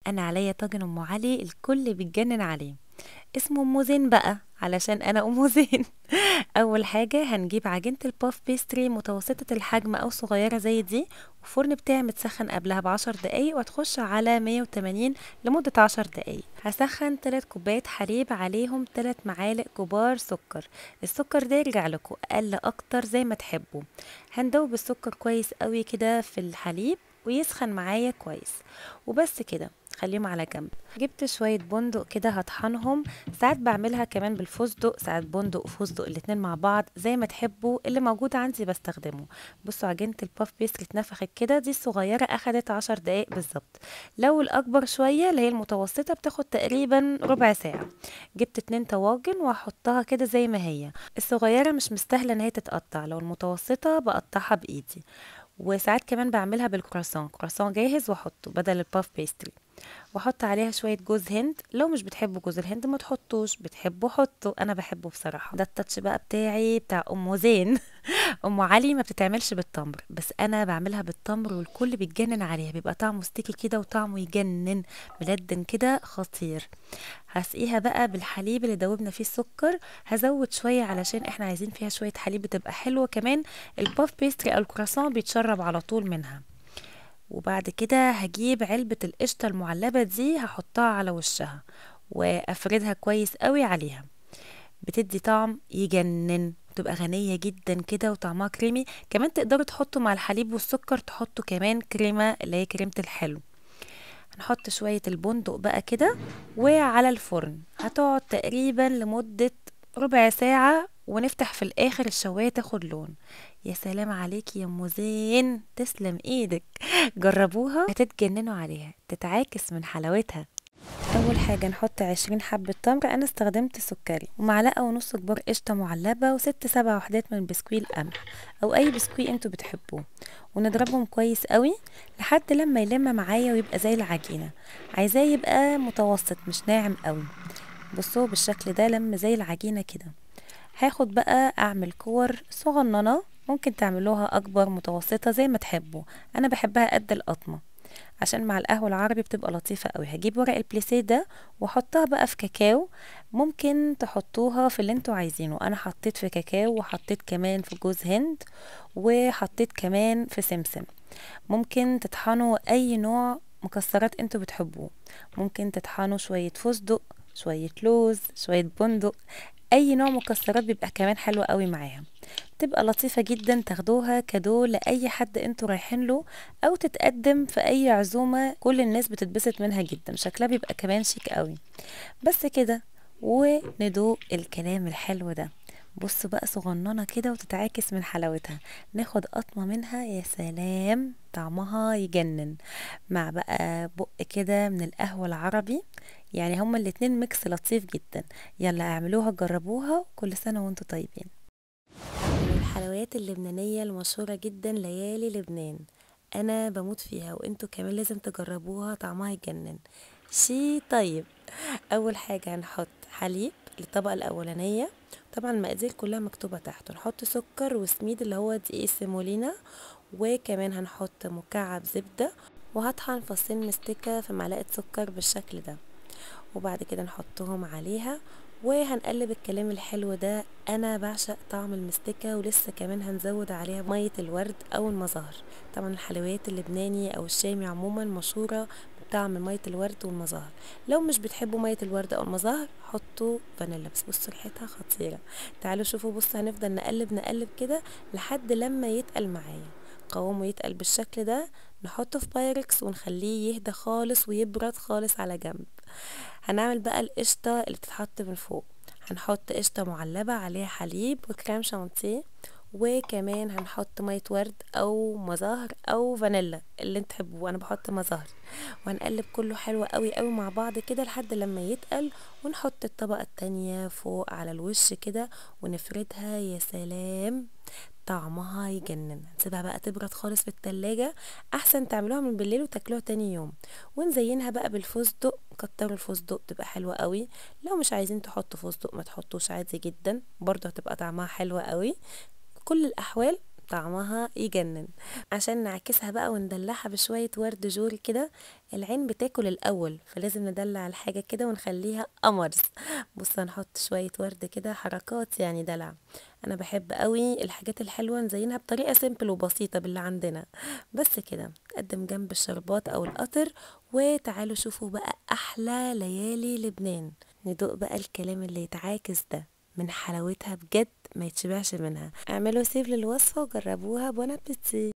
انا عليا طاجن ام علي الكل بيتجنن عليه. اسمه ام زين بقى علشان انا ام زين. اول حاجه هنجيب عجينه الباف بيستري متوسطه الحجم او صغيره زي دي، والفرن بتاعي متسخن قبلها ب10 دقايق، وهتخش على 180 لمده 10 دقايق. هسخن 3 كوبايات حليب، عليهم 3 معالق كبار سكر. السكر ده يرجع لكم اقل اكتر زي ما تحبوا. هندوب السكر كويس قوي كده في الحليب ويسخن معايا كويس، وبس كده خليهم على جنب. جبت شوية بندق كده هطحنهم، ساعات بعملها كمان بالفستق، ساعات بندق وفستق الاتنين مع بعض زي ما تحبوا، اللي موجود عندي بستخدمه. بصوا عجينة الباف بيستري اتنفخت كده، دي الصغيرة اخدت 10 دقايق بالظبط. لو الاكبر شوية اللي هي المتوسطة بتاخد تقريبا ربع ساعة. جبت 2 طواجن وهحطها كده زي ما هي. الصغيرة مش مستاهلة ان هي تتقطع، لو المتوسطة بقطعها بايدي. وساعات كمان بعملها بالكرواسون، كرواسون جاهز واحطه بدل الباف بيستري. واحط عليها شويه جوز هند، لو مش بتحبوا جوز الهند ما تحطوش، بتحبوا حطوا، انا بحبه بصراحه. ده التاتش بقى بتاعي بتاع ام زين. ام علي ما بتتعملش بالتمر، بس انا بعملها بالتمر والكل بيتجنن عليها، بيبقى طعمه ستيكي كده وطعمه يجنن، ملدن كده خطير. هسقيها بقى بالحليب اللي دوبنا فيه السكر. هزود شويه علشان احنا عايزين فيها شويه حليب بتبقى حلوه كمان. الباف بيستري او الكراسون بيتشرب على طول منها. وبعد كده هجيب علبة القشطة المعلبة دي هحطها على وشها وافردها كويس قوي عليها. بتدي طعم يجنن، بتبقى غنية جدا كده وطعمها كريمي كمان. تقدروا تحطوا مع الحليب والسكر تحطوا كمان كريمة اللي هي كريمة الحلو. هنحط شوية البندق بقى كده وعلى الفرن. هتقعد تقريبا لمدة ربع ساعة، ونفتح في الاخر الشواية تاخد لون. يا سلام عليكي يا ام زين، تسلم ايدك. جربوها هتتجننوا عليها، تتعاكس من حلاوتها. اول حاجة نحط 20 حبة تمر، انا استخدمت سكري، ومعلقة ونص كبار قشطة معلبة، وست 7 وحدات من بسكويت القمح او اي بسكويت انتوا بتحبوه. ونضربهم كويس قوي لحد لما يلم معايا ويبقى زي العجينة. عايزاه يبقى متوسط مش ناعم قوي. بصوا بالشكل ده لم زي العجينة كده. هاخد بقى اعمل كور صغننة، ممكن تعملوها اكبر متوسطة زي ما تحبوا. انا بحبها قد القطمة عشان مع القهوة العربي بتبقى لطيفة قوي. هجيب ورق البليسيه ده واحطها بقى في كاكاو. ممكن تحطوها في اللي انتوا عايزينه، انا حطيت في كاكاو وحطيت كمان في جوز هند وحطيت كمان في سمسم. ممكن تطحنوا اي نوع مكسرات انتوا بتحبوه. ممكن تطحنوا شوية فستق، شوية لوز، شوية بندق. اي نوع مكسرات بيبقى كمان حلو قوي معاها. تبقى لطيفة جدا، تاخدوها كادو لأي حد انتوا رايحين له، او تتقدم في اي عزومة كل الناس بتتبسط منها جدا، شكلها بيبقى كمان شيك قوي. بس كده وندوق الكلام الحلو ده. بصوا بقى صغننة كده وتتعاكس من حلاوتها. ناخد قطمة منها، يا سلام طعمها يجنن، مع بقى بق كده من القهوة العربي. يعني هما الاتنين ميكس لطيف جدا. يلا اعملوها جربوها، كل سنة وانتوا طيبين. من الحلويات اللبنانية المشهورة جدا ليالي لبنان، انا بموت فيها وانتوا كمان لازم تجربوها، طعمها يجنن. شي طيب. اول حاجة هنحط حليب للطبقة الاولانية، طبعا المقادير كلها مكتوبة تحت. نحط سكر وسميد اللي هو دقيق سيمولينا، وكمان هنحط مكعب زبدة، وهطحن فصين مستكة في معلقة سكر بالشكل ده. وبعد كده نحطهم عليها وهنقلب الكلام الحلو ده. انا بعشق طعم المستكة، ولسه كمان هنزود عليها مية الورد او المزهر. طبعا الحلويات اللبناني او الشامي عموما مشهورة بطعم مية الورد والمزهر. لو مش بتحبوا مية الورد او المزهر حطوا فانيلا، بس بصوا ريحتها خطيرة. تعالوا شوفوا، بصوا هنفضل نقلب نقلب كده لحد لما يتقل معايا، قوامه يتقل بالشكل ده. نحطه في بايركس ونخليه يهدى خالص ويبرد خالص على جنب. هنعمل بقى القشطة اللي بتتحط من فوق. هنحط قشطة معلبة عليها حليب وكريم شانتيه، وكمان هنحط مية ورد او مزهر او فانيلا اللي انت تحبوه، انا بحط مزهر. وهنقلب كله حلو قوي قوي مع بعض كده لحد لما يتقل. ونحط الطبقة التانية فوق على الوش كده ونفردها. يا سلام طعمها يجنن. هنسيبها بقى تبرد خالص في التلاجة، احسن تعملوها من بالليل وتاكلوها تاني يوم. ونزينها بقى بالفستق، كتروا الفستق تبقى حلوة قوي. لو مش عايزين تحطوا فستق ما تحطوش عادي جدا، برضه هتبقى طعمها حلوة قوي. كل الاحوال طعمها يجنن. عشان نعكسها بقى وندلعها بشوية ورد جوري كده، العين بتاكل الأول، فلازم ندلع الحاجة كده ونخليها قمرز. بص هنحط شوية ورد كده، حركات يعني دلع. أنا بحب قوي الحاجات الحلوة نزينها بطريقة سيمبل وبسيطة باللي عندنا. بس كده تقدم جنب الشربات أو القطر. وتعالوا شوفوا بقى أحلى ليالي لبنان. ندوق بقى الكلام اللي يتعاكس ده من حلاوتها بجد ما يتشبعش منها. اعملوا سيف للوصفة وجربوها. بون ابيتي.